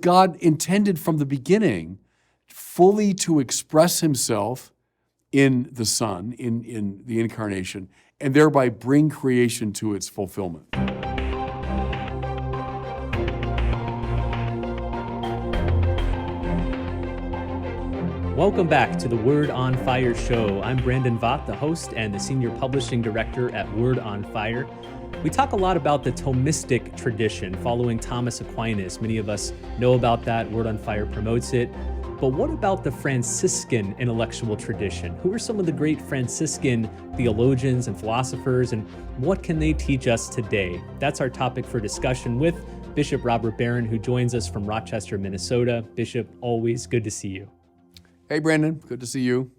God intended from the beginning fully to express himself in the Son, in the incarnation, and thereby bring creation to its fulfillment. Welcome back to the Word on Fire show. I'm Brandon Vogt, the host and the senior publishing director at Word on Fire. We talk a lot about the Thomistic tradition following Thomas Aquinas. Many of us know about that. Word on Fire promotes it. But what about the Franciscan intellectual tradition? Who are some of the great Franciscan theologians and philosophers, and what can they teach us today? That's our topic for discussion with Bishop Robert Barron, who joins us from Rochester, Minnesota. Bishop, always good to see you. Hey, Brandon, good to see you.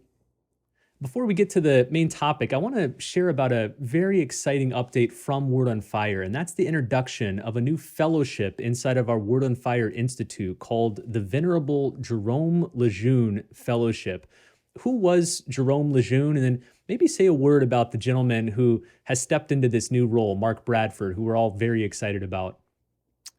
Before we get to the main topic, I want to share about a very exciting update from Word on Fire, and that's the introduction of a new fellowship inside of our Word on Fire Institute called the Venerable Jerome Lejeune Fellowship. Who was Jerome Lejeune? And then maybe say a word about the gentleman who has stepped into this new role, Mark Bradford, who we're all very excited about.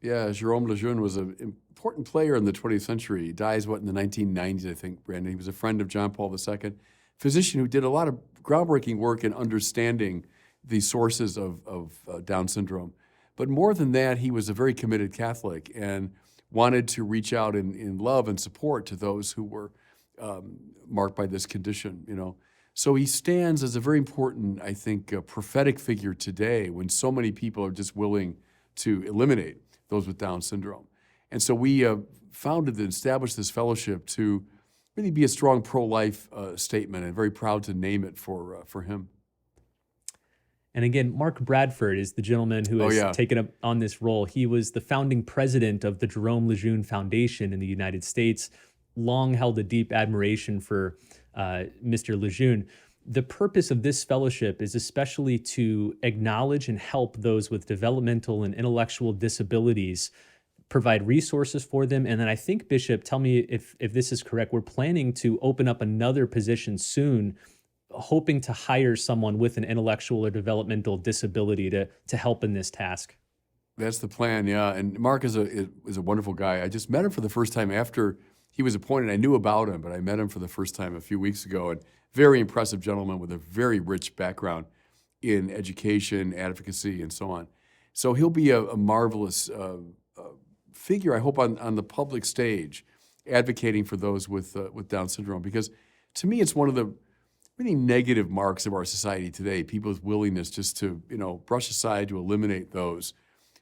Yeah, Jerome Lejeune was an important player in the 20th century. He dies, in the 1990s, I think, Brandon. He was a friend of John Paul II, physician who did a lot of groundbreaking work in understanding the sources of Down syndrome. But more than that, he was a very committed Catholic and wanted to reach out in love and support to those who were marked by this condition, So he stands as a very important, I think, prophetic figure today when so many people are just willing to eliminate those with Down syndrome. And so we founded and established this fellowship to really be a strong pro-life statement, and very proud to name it for him. And again, Mark Bradford is the gentleman who has taken up on this role. He was the founding president of the Jerome Lejeune Foundation in the United States, long held a deep admiration for Mr. Lejeune. The purpose of this fellowship is especially to acknowledge and help those with developmental and intellectual disabilities, provide resources for them. And then I think, Bishop, tell me if this is correct, we're planning to open up another position soon, hoping to hire someone with an intellectual or developmental disability to help in this task. That's the plan, yeah. And Mark is a wonderful guy. I just met him for the first time after he was appointed. I knew about him, but I met him for the first time a few weeks ago. And very impressive gentleman with a very rich background in education, advocacy, and so on. So he'll be a marvelous figure, I hope, on the public stage, advocating for those with Down syndrome. Because to me, it's one of the really negative marks of our society today, people's willingness just to, brush aside, to eliminate those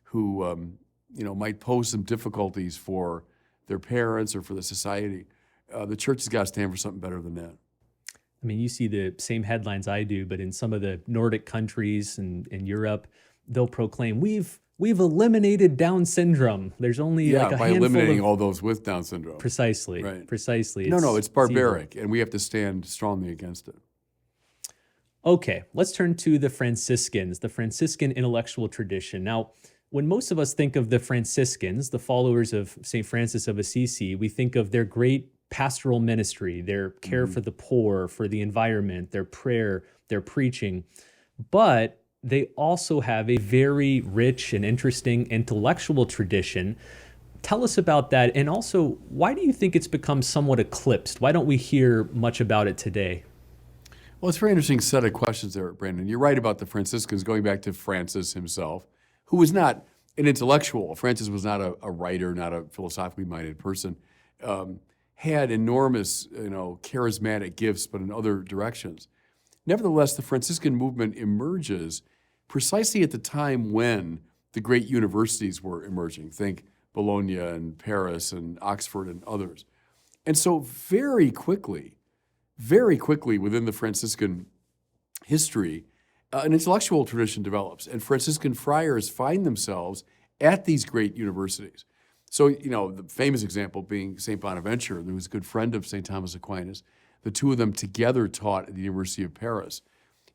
who, might pose some difficulties for their parents or for the society. The church has got to stand for something better than that. I mean, you see the same headlines I do, but in some of the Nordic countries and in Europe, they'll proclaim, we've eliminated Down syndrome. There's only like a by handful eliminating of... all those with Down syndrome. Precisely, right. Precisely. No, it's barbaric, and we have to stand strongly against it. Okay, let's turn to the Franciscans, the Franciscan intellectual tradition. Now, when most of us think of the Franciscans, the followers of St. Francis of Assisi, we think of their great pastoral ministry, their care for the poor, for the environment, their prayer, their preaching. But they also have a very rich and interesting intellectual tradition. Tell us about that. And also, why do you think it's become somewhat eclipsed? Why don't we hear much about it today? Well, it's a very interesting set of questions there, Brandon. You're right about the Franciscans, going back to Francis himself, who was not an intellectual. Francis was not a writer, not a philosophically minded person. Had enormous, charismatic gifts, but in other directions. Nevertheless, the Franciscan movement emerges precisely at the time when the great universities were emerging. Think Bologna and Paris and Oxford and others. And so very quickly within the Franciscan history, an intellectual tradition develops, and Franciscan friars find themselves at these great universities. So, the famous example being St. Bonaventure, who was a good friend of St. Thomas Aquinas. The two of them together taught at the University of Paris.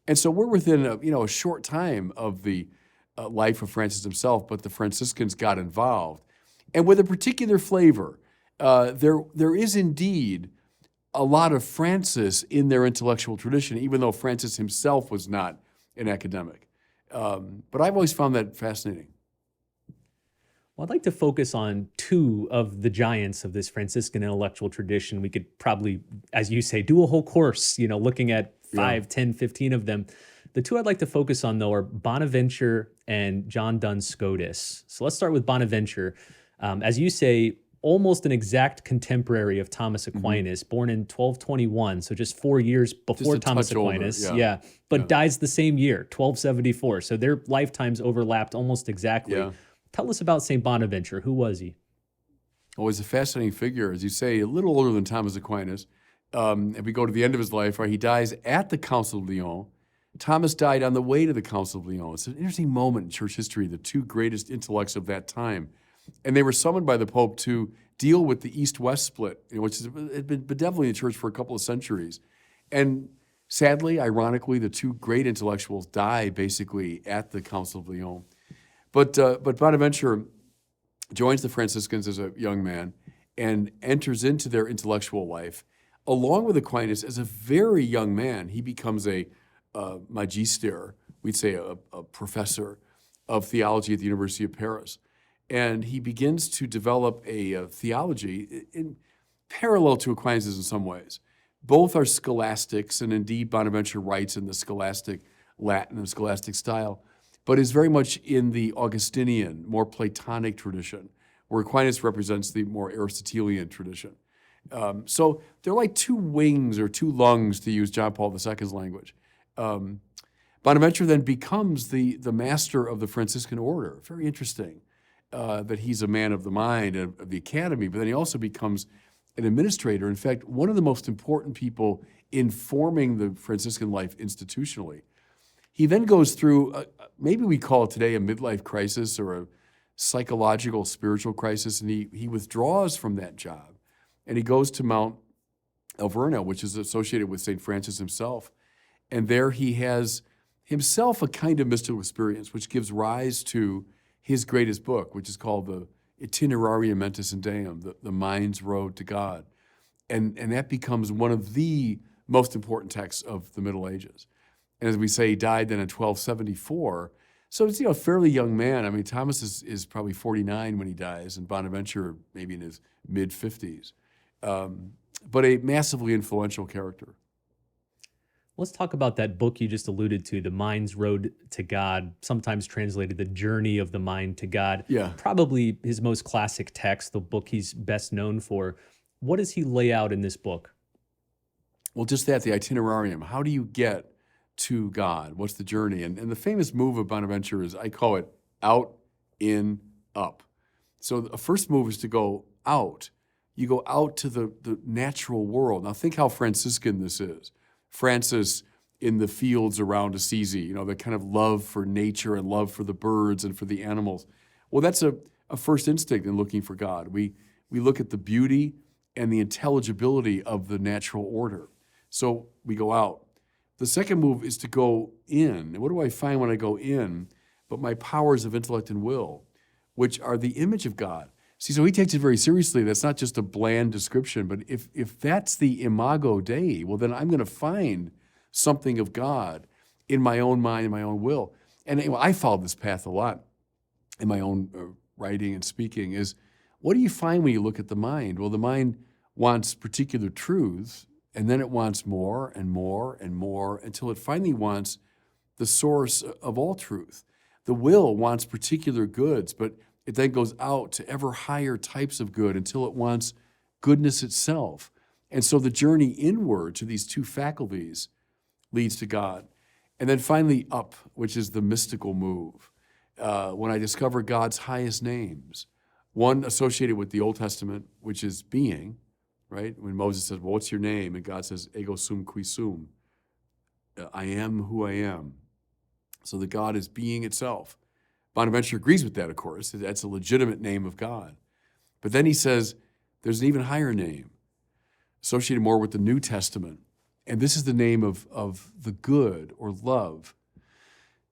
And so we're within a short time of the life of Francis himself, but the Franciscans got involved. And with a particular flavor, there is indeed a lot of Francis in their intellectual tradition, even though Francis himself was not an academic. But I've always found that fascinating. Well, I'd like to focus on two of the giants of this Franciscan intellectual tradition. We could probably, as you say, do a whole course, looking at Yeah. 5, 10, 15 of them. The two I'd like to focus on, though, are Bonaventure and John Duns Scotus. So let's start with Bonaventure. As you say, almost an exact contemporary of Thomas Aquinas, born in 1221, so just 4 years before Thomas touch older, Aquinas. yeah. But dies the same year, 1274. So their lifetimes overlapped almost exactly. Yeah. Tell us about St. Bonaventure. Who was he? Oh, he's a fascinating figure, as you say, a little older than Thomas Aquinas. If we go to the end of his life, right, he dies at the Council of Lyons. Thomas died on the way to the Council of Lyons. It's an interesting moment in church history, the two greatest intellects of that time. And they were summoned by the Pope to deal with the East-West split, which has been bedeviling the church for a couple of centuries. And sadly, ironically, the two great intellectuals die basically at the Council of Lyons. But Bonaventure joins the Franciscans as a young man and enters into their intellectual life. Along with Aquinas, as a very young man, he becomes a magister, we'd say a professor of theology at the University of Paris. And he begins to develop a theology in parallel to Aquinas in some ways. Both are scholastics, and indeed Bonaventure writes in the scholastic Latin and scholastic style, but is very much in the Augustinian, more Platonic tradition, where Aquinas represents the more Aristotelian tradition. So they're like two wings or two lungs, to use John Paul II's language. Bonaventure then becomes the master of the Franciscan order. Very interesting that he's a man of the mind of the academy, but then he also becomes an administrator. In fact, one of the most important people in forming the Franciscan life institutionally. He then goes through, maybe we call it today a midlife crisis or a psychological, spiritual crisis, and he withdraws from that job. And he goes to Mount Alverno, which is associated with St. Francis himself. And there he has himself a kind of mystical experience, which gives rise to his greatest book, which is called the Itinerarium Mentis in Deum, the Mind's Road to God. And that becomes one of the most important texts of the Middle Ages. And as we say, he died then in 1274. So it's a fairly young man. I mean, Thomas is probably 49 when he dies, and Bonaventure maybe in his mid-50s. But a massively influential character. Let's talk about that book you just alluded to, The Mind's Road to God, sometimes translated The Journey of the Mind to God. Yeah. Probably his most classic text, the book he's best known for. What does he lay out in this book? Well, just that, the itinerarium. How do you get to God? What's the journey? And the famous move of Bonaventure is, I call it out, in, up. So the first move is to go out. You go out to the natural world. Now think how Franciscan this is. Francis in the fields around Assisi, the kind of love for nature and love for the birds and for the animals. Well, that's a first instinct in looking for God. We look at the beauty and the intelligibility of the natural order. So we go out. The second move is to go in. And what do I find when I go in? But my powers of intellect and will, which are the image of God. See, so he takes it very seriously. That's not just a bland description, but if that's the imago Dei, well, then I'm going to find something of God in my own mind and my own will. And anyway, I followed this path a lot in my own writing and speaking is, what do you find when you look at the mind? Well, the mind wants particular truths, and then it wants more and more and more until it finally wants the source of all truth. The will wants particular goods, but it then goes out to ever higher types of good until it wants goodness itself. And so the journey inward to these two faculties leads to God. And then finally up, which is the mystical move. When I discover God's highest names, one associated with the Old Testament, which is being, right? When Moses says, well, what's your name? And God says, ego sum qui sum. I am who I am. So that God is being itself. Bonaventure agrees with that, of course. That's a legitimate name of God. But then he says, there's an even higher name associated more with the New Testament. And this is the name of the good or love.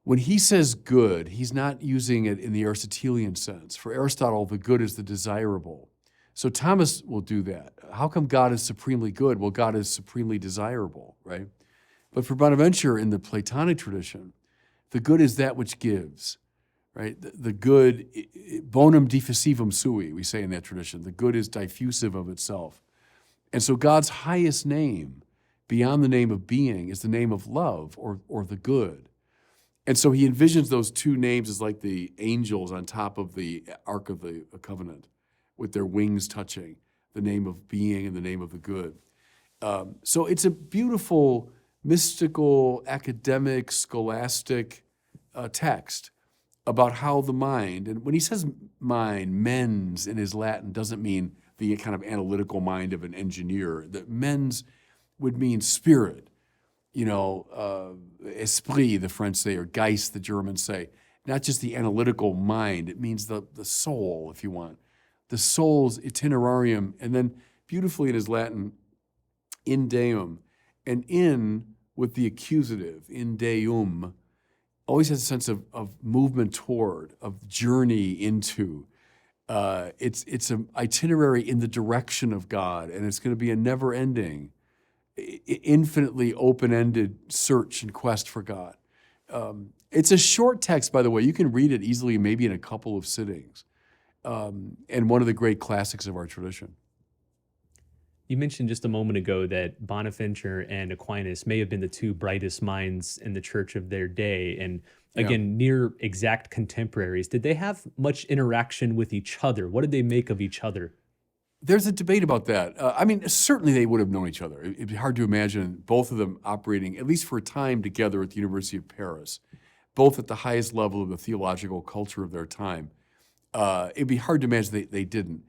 When he says good, he's not using it in the Aristotelian sense. For Aristotle, the good is the desirable. So Thomas will do that. How come God is supremely good? Well, God is supremely desirable, right? But for Bonaventure in the Platonic tradition, the good is that which gives. right? The good, bonum diffusivum sui, we say in that tradition. The good is diffusive of itself. And so God's highest name, beyond the name of being, is the name of love or the good. And so he envisions those two names as like the angels on top of the Ark of the Covenant with their wings touching, the name of being and the name of the good. So it's a beautiful, mystical, academic, scholastic text about how the mind, and when he says mind, mens in his Latin doesn't mean the kind of analytical mind of an engineer. That mens would mean spirit, esprit, the French say, or Geist, the Germans say. Not just the analytical mind, it means the soul, if you want. The soul's itinerarium, and then beautifully in his Latin, in deum, and in with the accusative, in deum, always has a sense of movement toward, of journey into. It's an itinerary in the direction of God, and it's going to be a never-ending, infinitely open-ended search and quest for God. It's a short text, by the way. You can read it easily, maybe in a couple of sittings, and one of the great classics of our tradition. You mentioned just a moment ago that Bonaventure and Aquinas may have been the two brightest minds in the church of their day, and again, near exact contemporaries. Did they have much interaction with each other? What did they make of each other? There's a debate about that. Certainly they would have known each other. It'd be hard to imagine both of them operating, at least for a time, together at the University of Paris, both at the highest level of the theological culture of their time. It'd be hard to imagine they didn't.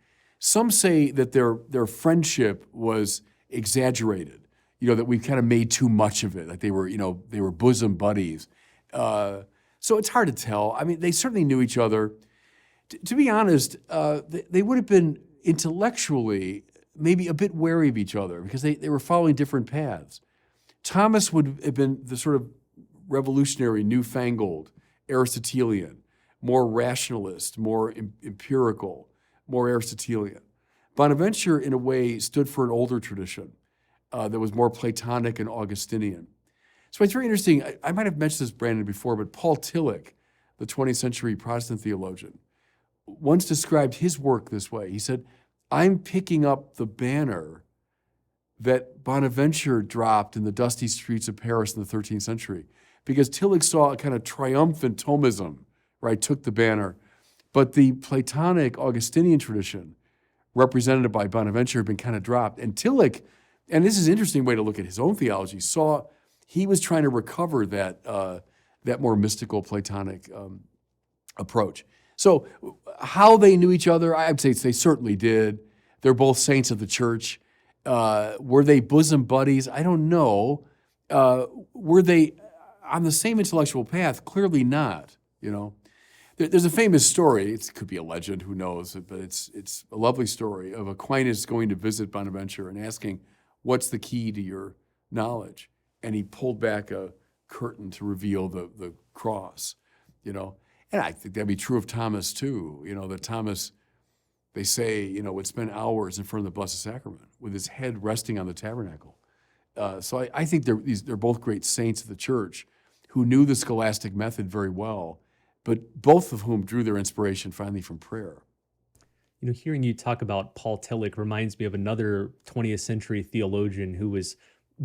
Some say that their friendship was exaggerated, that we kind of made too much of it, like they were bosom buddies. So it's hard to tell. They certainly knew each other. To be honest, they would have been intellectually maybe a bit wary of each other because they were following different paths. Thomas would have been the sort of revolutionary, newfangled Aristotelian, more rationalist, more empirical, more Aristotelian. Bonaventure, in a way, stood for an older tradition that was more Platonic and Augustinian. So it's very interesting. I might have mentioned this, Brandon, before, but Paul Tillich, the 20th century Protestant theologian, once described his work this way. He said, I'm picking up the banner that Bonaventure dropped in the dusty streets of Paris in the 13th century, because Tillich saw a kind of triumphant Thomism, right, took the banner. But the Platonic Augustinian tradition, represented by Bonaventure, had been kind of dropped. And Tillich, and this is an interesting way to look at his own theology, saw he was trying to recover that more mystical Platonic approach. So how they knew each other, I'd say they certainly did. They're both saints of the church. Were they bosom buddies? I don't know. Were they on the same intellectual path? Clearly not, There's a famous story, it could be a legend, who knows, but it's a lovely story of Aquinas going to visit Bonaventure and asking, what's the key to your knowledge? And he pulled back a curtain to reveal the cross, And I think that'd be true of Thomas too, that Thomas, they say, would spend hours in front of the Blessed Sacrament with his head resting on the tabernacle. So I think they're both great saints of the church who knew the scholastic method very well, but both of whom drew their inspiration finally from prayer. Hearing you talk about Paul Tillich reminds me of another 20th century theologian who was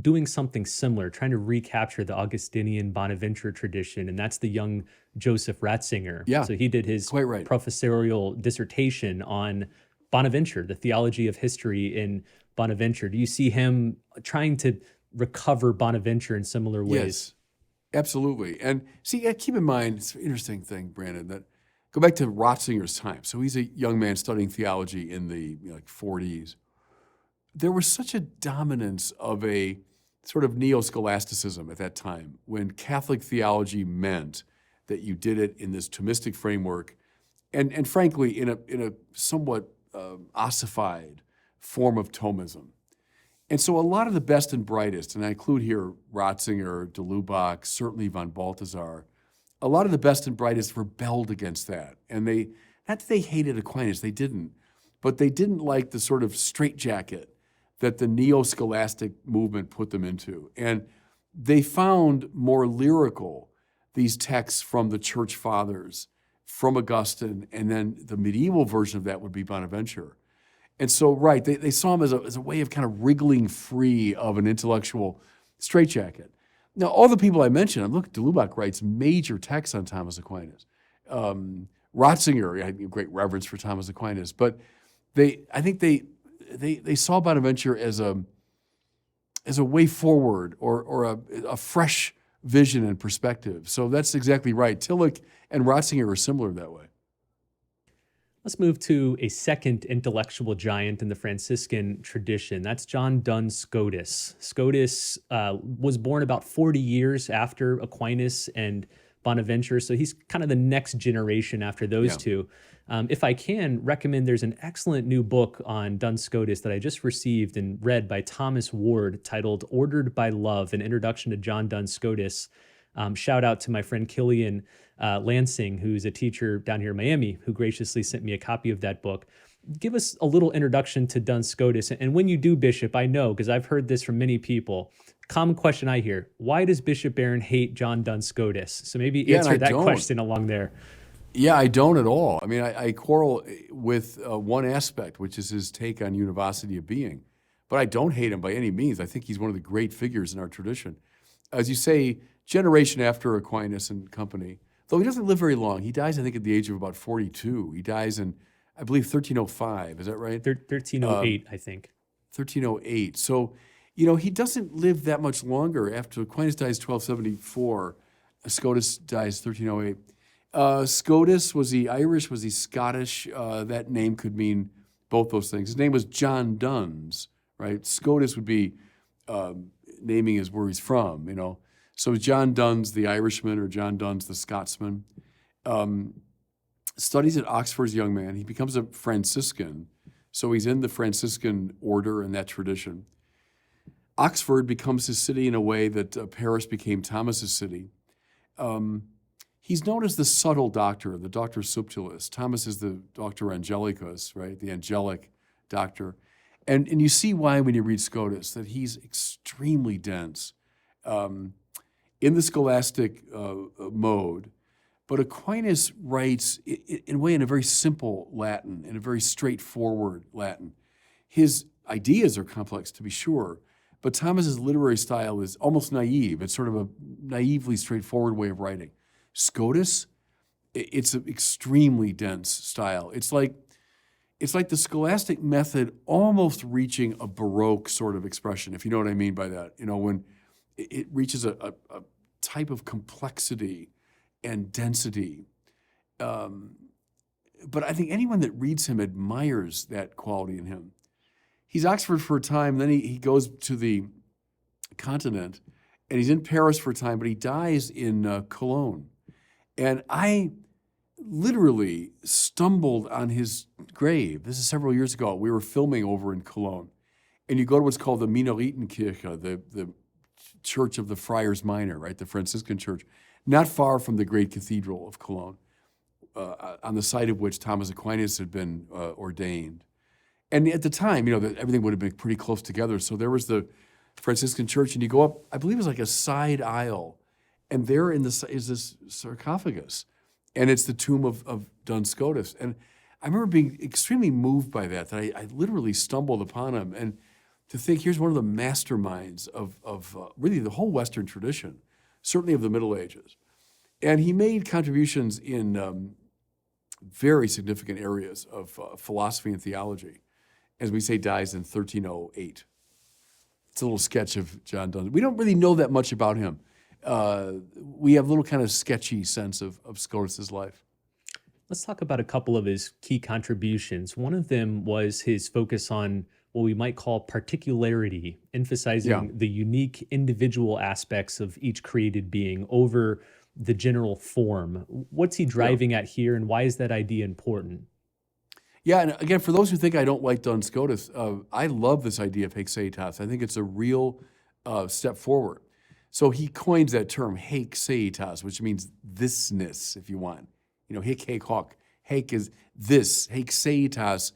doing something similar, trying to recapture the Augustinian Bonaventure tradition, and that's the young Joseph Ratzinger. Yeah, so he did his quite right. professorial dissertation on Bonaventure, the theology of history in Bonaventure. Do you see him trying to recover Bonaventure in similar ways? Yes. Absolutely. And see, keep in mind, it's an interesting thing, Brandon, that go back to Ratzinger's time. So he's a young man studying theology in the 40s. There was such a dominance of a sort of neo-scholasticism at that time when Catholic theology meant that you did it in this Thomistic framework and frankly, in a somewhat ossified form of Thomism. And so a lot of the best and brightest, and I include here Ratzinger, de Lubac, certainly von Balthasar, a lot of the best and brightest rebelled against that. And not that they hated Aquinas, they didn't, but they didn't like the sort of straitjacket that the neo-scholastic movement put them into. And they found more lyrical these texts from the church fathers from Augustine, and then the medieval version of that would be Bonaventure. And so, right, they saw him as a way of kind of wriggling free of an intellectual straitjacket. Now, all the people I mentioned, look, de Lubac writes major texts on Thomas Aquinas. Ratzinger had great reverence for Thomas Aquinas, but I think they saw Bonaventure as a way forward or a fresh vision and perspective. So that's exactly right. Tillich and Ratzinger are similar that way. Let's move to a second intellectual giant in the Franciscan tradition. That's John Duns Scotus. Scotus was born about 40 years after Aquinas and Bonaventure, so he's kind of the next generation after those two. If I can recommend, there's an excellent new book on Duns Scotus that I just received and read by Thomas Ward titled Ordered by Love, an introduction to John Duns Scotus. Shout out to my friend Killian Lansing, who's a teacher down here in Miami, who graciously sent me a copy of that book. Give us a little introduction to Duns Scotus. And when you do, Bishop, I know, because I've heard this from many people, common question I hear, why does Bishop Barron hate John Duns Scotus? So maybe answer that question along there. Yeah, I don't at all. I mean, I quarrel with one aspect, which is his take on univocity of being. But I don't hate him by any means. I think he's one of the great figures in our tradition. As you say, generation after Aquinas and company, though he doesn't live very long. He dies, I think, at the age of about 42. He dies in, I believe, 1305. Is that right? 1308, I think. 1308. So, he doesn't live that much longer. After Aquinas dies 1274, Scotus dies 1308. Scotus, was he Irish? Was he Scottish? That name could mean both those things. His name was John Duns, right? Scotus would be naming is where he's from, So John Duns, the Irishman, or John Duns, the Scotsman, studies at Oxford as a young man. He becomes a Franciscan, so he's in the Franciscan order and that tradition. Oxford becomes his city in a way that Paris became Thomas's city. He's known as the subtle doctor, the doctor subtilis. Thomas is the doctor angelicus, right? The angelic doctor. And you see why when you read Scotus, that he's extremely dense in the scholastic mode. But Aquinas writes in a very simple Latin, in a very straightforward Latin. His ideas are complex, to be sure, but Thomas's literary style is almost naive. It's sort of a naively straightforward way of writing. Scotus, it's an extremely dense style. It's like the scholastic method almost reaching a Baroque sort of expression, if you know what I mean by that. When it reaches a type of complexity and density. But I think anyone that reads him admires that quality in him. He's Oxford for a time, then he goes to the continent, and he's in Paris for a time, but he dies in Cologne. And I literally stumbled on his grave. This is several years ago. We were filming over in Cologne. And you go to what's called the Minoritenkirche, the Church of the Friars Minor, right? The Franciscan church, not far from the great cathedral of Cologne, on the site of which Thomas Aquinas had been ordained. And at the time, everything would have been pretty close together. So there was the Franciscan church, and you go up, I believe it was like a side aisle, and there is this sarcophagus, and it's the tomb of Duns Scotus. And I remember being extremely moved by that I literally stumbled upon him, and to think here's one of the masterminds of really the whole Western tradition, certainly of the Middle Ages. And he made contributions in very significant areas of philosophy and theology. As we say, dies in 1308. It's a little sketch of John Duns. We don't really know that much about him. We have a little kind of sketchy sense of Scotus's life. Let's talk about a couple of his key contributions. One of them was his focus on what we might call particularity, emphasizing the unique individual aspects of each created being over the general form. What's he driving at here, and why is that idea important? Yeah, and again, for those who think I don't like Duns Scotus, I love this idea of haec seitas. I think it's a real step forward. So he coins that term, haec seitas, which means thisness, if you want. Hic, haec, hoc. Haec is this. Haec seitas,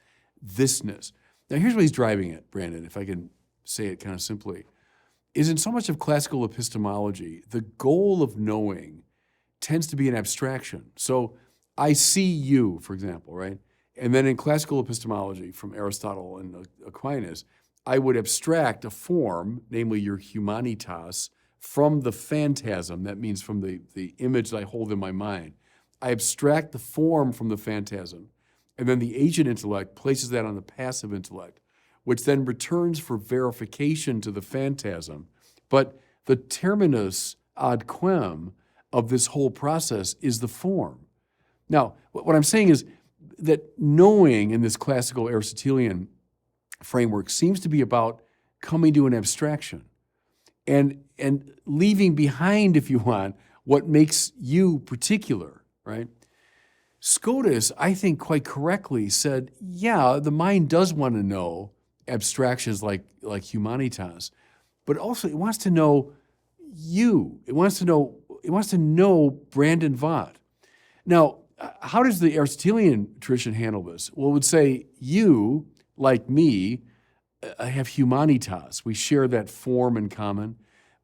thisness. Now, here's what he's driving at, Brandon, if I can say it kind of simply, is in so much of classical epistemology, the goal of knowing tends to be an abstraction. So I see you, for example, right? And then in classical epistemology from Aristotle and Aquinas, I would abstract a form, namely your humanitas, from the phantasm. That means from the image that I hold in my mind. I abstract the form from the phantasm, and then the agent intellect places that on the passive intellect, which then returns for verification to the phantasm. But the terminus ad quem of this whole process is the form. Now, what I'm saying is that knowing in this classical Aristotelian framework seems to be about coming to an abstraction and leaving behind, if you want, what makes you particular, right? SCOTUS, I think quite correctly, said, yeah, the mind does want to know abstractions like humanitas, but also it wants to know you. It wants to know Brandon Vogt. Now, how does the Aristotelian tradition handle this? Well, it would say, you, like me, have humanitas. We share that form in common,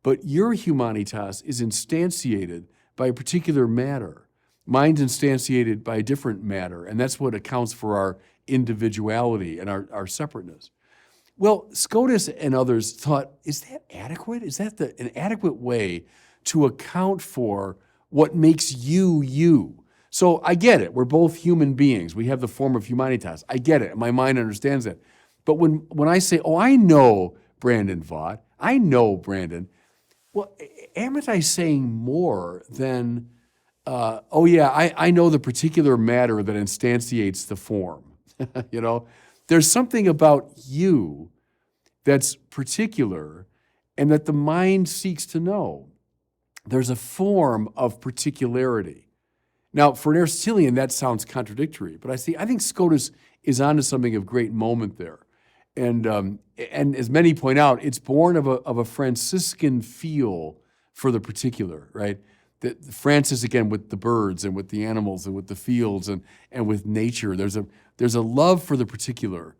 but your humanitas is instantiated by a particular matter. Mine's instantiated by a different matter, and that's what accounts for our individuality and our separateness. Well, SCOTUS and others thought, is that adequate? Is that an adequate way to account for what makes you, you? So I get it. We're both human beings. We have the form of humanitas. I get it. My mind understands that. But when I say, oh, I know Brandon Vogt, I know Brandon, well, am I saying more than, oh yeah, I know the particular matter that instantiates the form? You know, there's something about you that's particular and that the mind seeks to know. There's a form of particularity. Now, for an Aristotelian, that sounds contradictory, but I think SCOTUS is onto something of great moment there. And as many point out, it's born of a Franciscan feel for the particular, right? Francis, again, with the birds and with the animals and with the fields and with nature, there's a love for the particular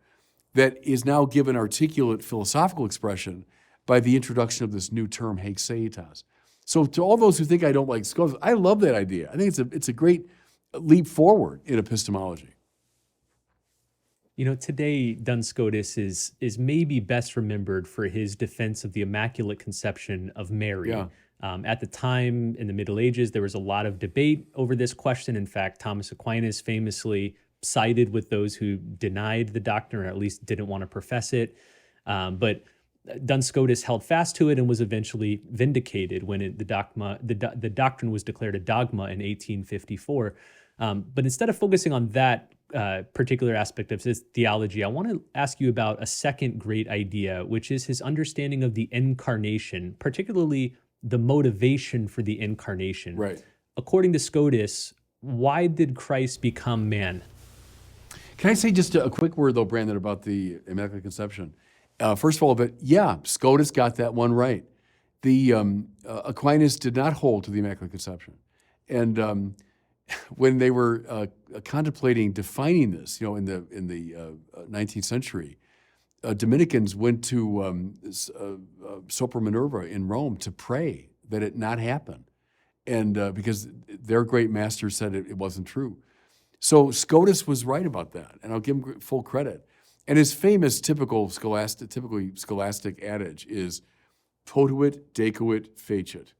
that is now given articulate philosophical expression by the introduction of this new term, haixeitas. So to all those who think I don't like SCOTUS, I love that idea. I think it's a great leap forward in epistemology. You know, today Duns Scotus is maybe best remembered for his defense of the Immaculate Conception of Mary. Yeah. At the time, in the Middle Ages, there was a lot of debate over this question. In fact, Thomas Aquinas famously sided with those who denied the doctrine, or at least didn't want to profess it. But Duns Scotus held fast to it and was eventually vindicated when the doctrine was declared a dogma in 1854. But instead of focusing on that particular aspect of his theology, I want to ask you about a second great idea, which is his understanding of the incarnation, particularly the motivation for the incarnation. Right. According to SCOTUS, why did Christ become man? Can I say just a quick word, though, Brandon, about the Immaculate Conception? First of all, SCOTUS got that one right. The Aquinas did not hold to the Immaculate Conception. And when they were contemplating defining this, in the 19th century, Dominicans went to Sopra Minerva in Rome to pray that it not happen, and because their great master said it wasn't true. So SCOTUS was right about that, and I'll give him full credit. And his famous typically scholastic adage is potuit, decuit, fecit,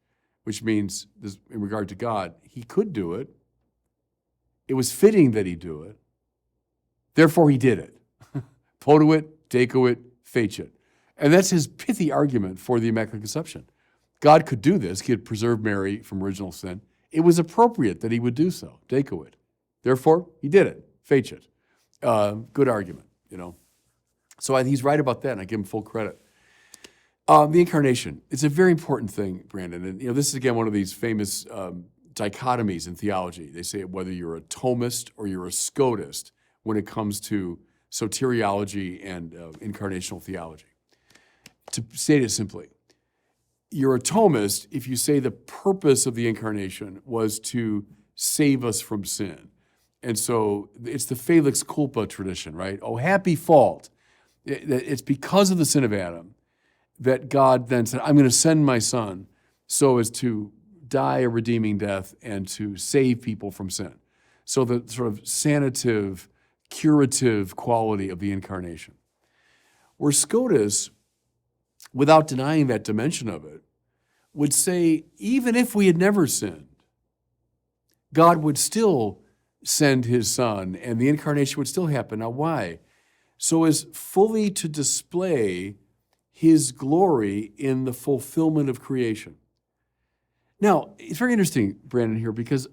which means, in regard to God, he could do it. It was fitting that he do it. Therefore, he did it. Potuit, decuit, fecit. And that's his pithy argument for the Immaculate Conception. God could do this. He had preserved Mary from original sin. It was appropriate that he would do so, decuit. Therefore, he did it, fecit. Good argument. So he's right about that, and I give him full credit. The incarnation, it's a very important thing, Brandon. And this is, again, one of these famous dichotomies in theology. They say whether you're a Thomist or you're a Scotist when it comes to soteriology and incarnational theology. To state it simply, you're a Thomist if you say the purpose of the incarnation was to save us from sin. And so it's the Felix Culpa tradition, right? Oh, happy fault. It's because of the sin of Adam that God then said, I'm going to send my son so as to die a redeeming death and to save people from sin. So the sort of sanative, curative quality of the incarnation. Where SCOTUS, without denying that dimension of it, would say, even if we had never sinned, God would still send his Son, and the incarnation would still happen. Now, why? So as fully to display his glory in the fulfillment of creation. Now, it's very interesting, Brandon, here, because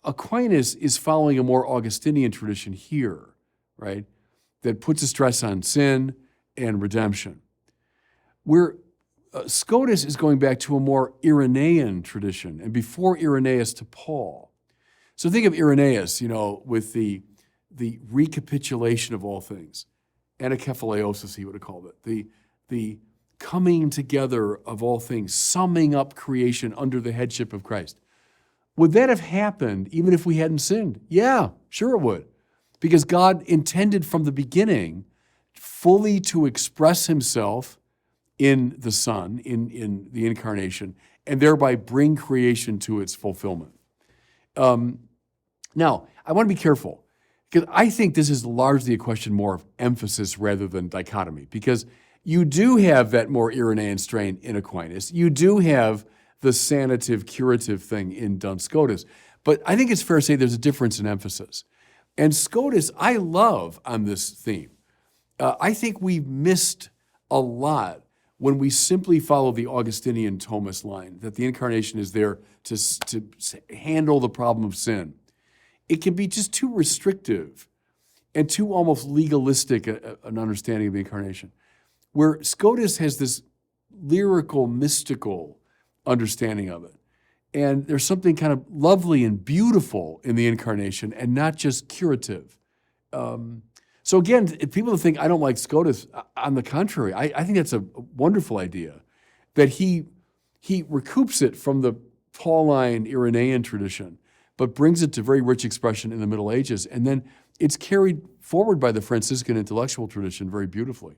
Aquinas is following a more Augustinian tradition here, right, that puts a stress on sin and redemption. Where SCOTUS is going back to a more Irenaean tradition, and before Irenaeus to Paul. So think of Irenaeus, with the recapitulation of all things, anakephaleiosis, he would have called it, the coming together of all things, summing up creation under the headship of Christ. Would that have happened even if we hadn't sinned? Yeah, sure it would. Because God intended from the beginning fully to express himself in the Son, in the incarnation, and thereby bring creation to its fulfillment. Now, I want to be careful, because I think this is largely a question more of emphasis rather than dichotomy, because you do have that more Irenaean strain in Aquinas. You do have the sanative, curative thing in Duns Scotus. But I think it's fair to say there's a difference in emphasis. And Scotus, I love on this theme. I think we've missed a lot when we simply follow the Augustinian Thomist line, that the incarnation is there to handle the problem of sin. It can be just too restrictive and too almost legalistic an understanding of the incarnation. Where Scotus has this lyrical, mystical understanding of it. And there's something kind of lovely and beautiful in the incarnation and not just curative. So again, if people think I don't like Scotus, on the contrary, I think that's a wonderful idea, that he recoups it from the Pauline Irenaean tradition, but brings it to very rich expression in the Middle Ages. And then it's carried forward by the Franciscan intellectual tradition very beautifully.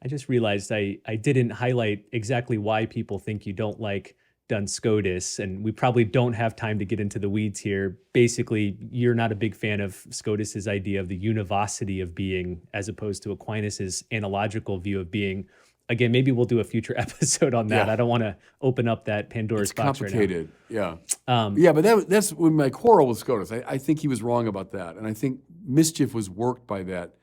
I just realized I didn't highlight exactly why people think you don't like Duns Scotus, and we probably don't have time to get into the weeds here. Basically, you're not a big fan of Scotus's idea of the univocity of being, as opposed to Aquinas's analogical view of being. Again, maybe we'll do a future episode on that. Yeah. I don't want to open up that Pandora's box right now. It's complicated, yeah. But that's when my quarrel with Scotus. I think he was wrong about that, and I think mischief was worked by that,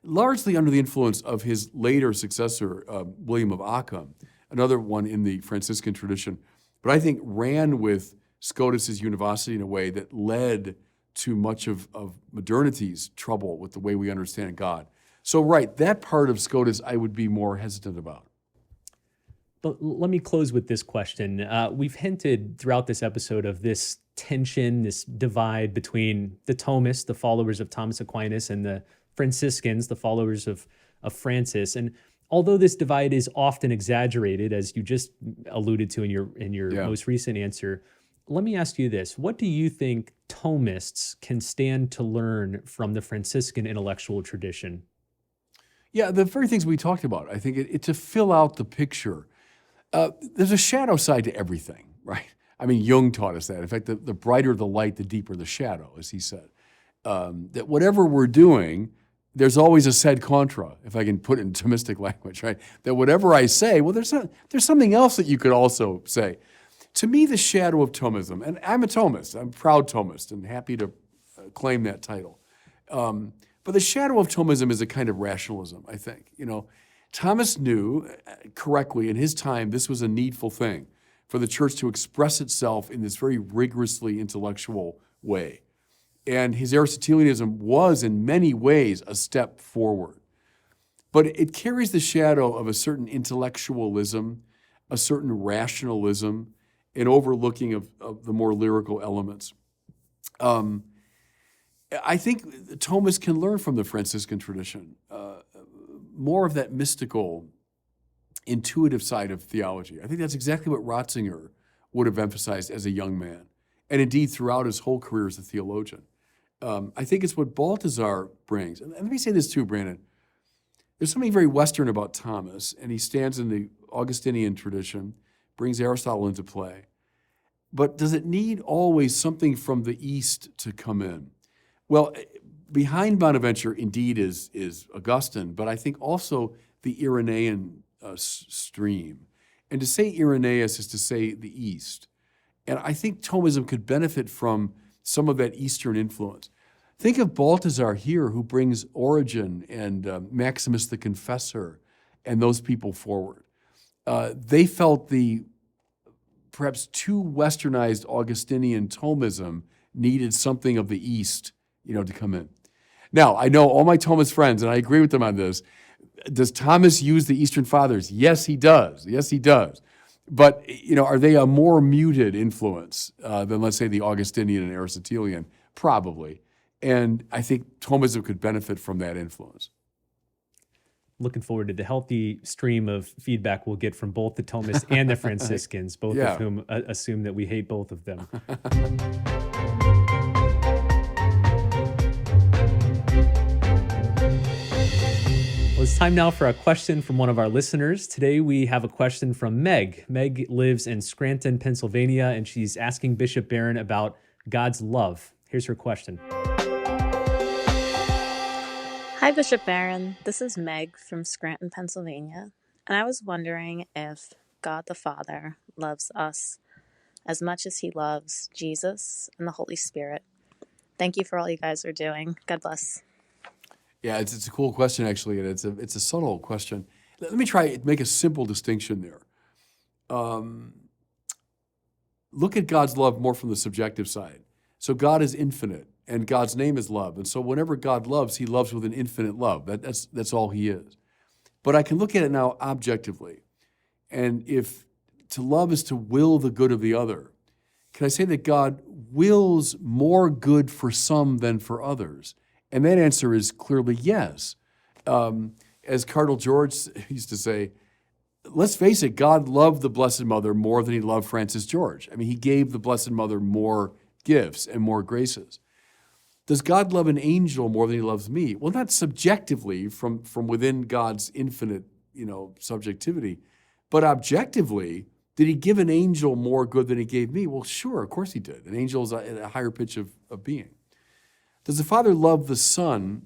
largely under the influence of his later successor, William of Ockham, another one in the Franciscan tradition, but I think ran with Scotus's univocity in a way that led to much of modernity's trouble with the way we understand God. So right, that part of Scotus I would be more hesitant about. But let me close with this question. We've hinted throughout this episode of this tension, this divide between the Thomists, the followers of Thomas Aquinas, and the Franciscans, the followers of Francis. And although this divide is often exaggerated, as you just alluded to in your most recent answer, let me ask you this. What do you think Thomists can stand to learn from the Franciscan intellectual tradition? Yeah, the very things we talked about. I think it to fill out the picture. There's a shadow side to everything, right? I mean, Jung taught us that. In fact, the brighter the light, the deeper the shadow, as he said. That whatever we're doing, there's always a sed contra, if I can put it in Thomistic language, right? That whatever I say, well, there's something else that you could also say. To me, the shadow of Thomism, and I'm a Thomist, I'm a proud Thomist, and happy to claim that title. But the shadow of Thomism is a kind of rationalism, I think. Thomas knew correctly in his time this was a needful thing for the church to express itself in this very rigorously intellectual way. And his Aristotelianism was in many ways a step forward. But it carries the shadow of a certain intellectualism, a certain rationalism, an overlooking of the more lyrical elements. I think Thomists can learn from the Franciscan tradition more of that mystical, intuitive side of theology. I think that's exactly what Ratzinger would have emphasized as a young man, and indeed throughout his whole career as a theologian. I think it's what Balthasar brings. And let me say this too, Brandon. There's something very Western about Thomas, and he stands in the Augustinian tradition, brings Aristotle into play. but does it need always something from the East to come in? Well, behind Bonaventure indeed is Augustine, but I think also the Irenaean stream. And to say Irenaeus is to say the East. And I think Thomism could benefit from some of that Eastern influence. Think of Balthasar here, who brings Origen and Maximus the Confessor and those people forward. They felt the perhaps too westernized Augustinian Thomism needed something of the East, to come in. Now, I know all my Thomist friends, and I agree with them on this. Does Thomas use the Eastern Fathers? Yes, he does. Yes, he does. But, are they a more muted influence than, let's say, the Augustinian and Aristotelian? Probably. And I think Thomism could benefit from that influence. Looking forward to the healthy stream of feedback we'll get from both the Thomists and the Franciscans, both of whom assume that we hate both of them. Well, it's time now for a question from one of our listeners. Today we have a question from Meg. Meg lives in Scranton, Pennsylvania, and she's asking Bishop Barron about God's love. Here's her question. Hi, Bishop Barron. This is Meg from Scranton, Pennsylvania, and I was wondering if God the Father loves us as much as he loves Jesus and the Holy Spirit. Thank you for all you guys are doing. God bless. Yeah, it's a cool question, actually, and it's a subtle question. Let me try to make a simple distinction there. Look at God's love more from the subjective side. So God is infinite, and God's name is love. And so whenever God loves, he loves with an infinite love. That's all he is. But I can look at it now objectively. And if to love is to will the good of the other, can I say that God wills more good for some than for others? And that answer is clearly yes. As Cardinal George used to say, let's face it, God loved the Blessed Mother more than he loved Francis George. I mean, he gave the Blessed Mother more gifts and more graces. Does God love an angel more than he loves me? Well, not subjectively from within God's infinite, subjectivity, but objectively, did he give an angel more good than he gave me? Well, sure, of course he did. An angel is at a higher pitch of being. Does the Father love the Son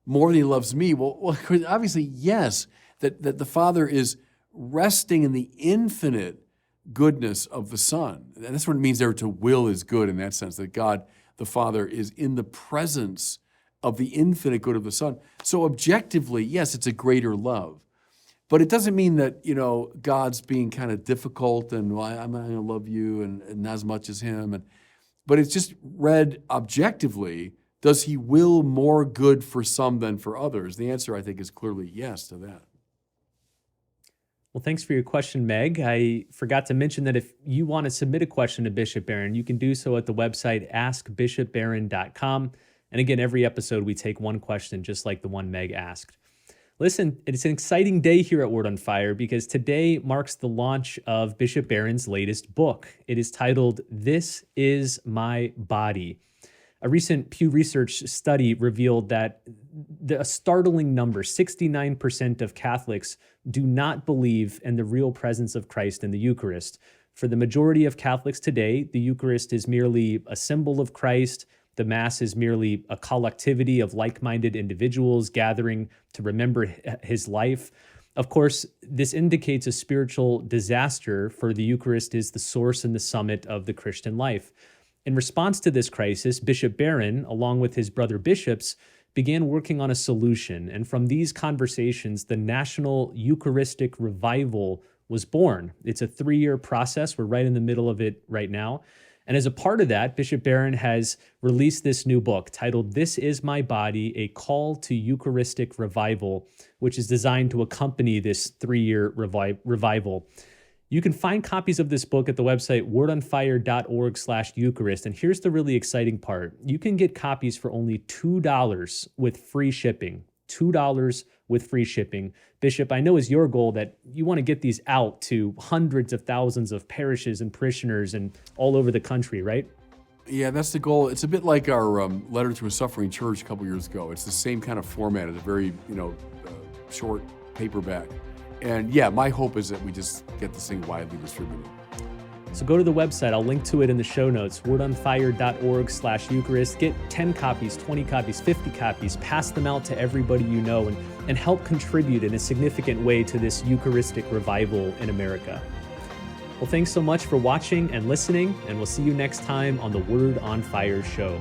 more than he loves me? Well, obviously, yes, that the Father is resting in the infinite goodness of the Son. And that's what it means there to will is good in that sense, that God, the Father, is in the presence of the infinite good of the Son. So objectively, yes, it's a greater love. But it doesn't mean that, God's being kind of difficult and, well, I'm not going to love you and not as much as him. But it's just read objectively, does he will more good for some than for others? The answer, I think, is clearly yes to that. Well, thanks for your question, Meg. I forgot to mention that if you want to submit a question to Bishop Barron, you can do so at the website askbishopbarron.com. And again, every episode we take one question just like the one Meg asked. Listen, it's an exciting day here at Word on Fire because today marks the launch of Bishop Barron's latest book. It is titled, This Is My Body. A recent Pew Research study revealed that a startling number, 69% of Catholics, do not believe in the real presence of Christ in the Eucharist. For the majority of Catholics today, the Eucharist is merely a symbol of Christ. The Mass is merely a collectivity of like-minded individuals gathering to remember his life. Of course, this indicates a spiritual disaster, for the Eucharist is the source and the summit of the Christian life. In response to this crisis, Bishop Barron, along with his brother bishops, began working on a solution. And from these conversations, the National Eucharistic Revival was born. It's a 3-year process. We're right in the middle of it right now. And as a part of that, Bishop Barron has released this new book titled, This Is My Body, A Call to Eucharistic Revival, which is designed to accompany this 3-year revival. You can find copies of this book at the website wordonfire.org/Eucharist. And here's the really exciting part. You can get copies for only $2 with free shipping. $2 with free shipping. Bishop, I know is your goal that you want to get these out to hundreds of thousands of parishes and parishioners and all over the country, right? Yeah, that's the goal. It's a bit like our Letter to a Suffering Church a couple years ago. It's the same kind of format. It's a very, short paperback. And yeah, my hope is that we just get this thing widely distributed. So go to the website. I'll link to it in the show notes, wordonfire.org/Eucharist. Get 10 copies, 20 copies, 50 copies. Pass them out to everybody you know and help contribute in a significant way to this Eucharistic revival in America. Well, thanks so much for watching and listening, and we'll see you next time on the Word on Fire show.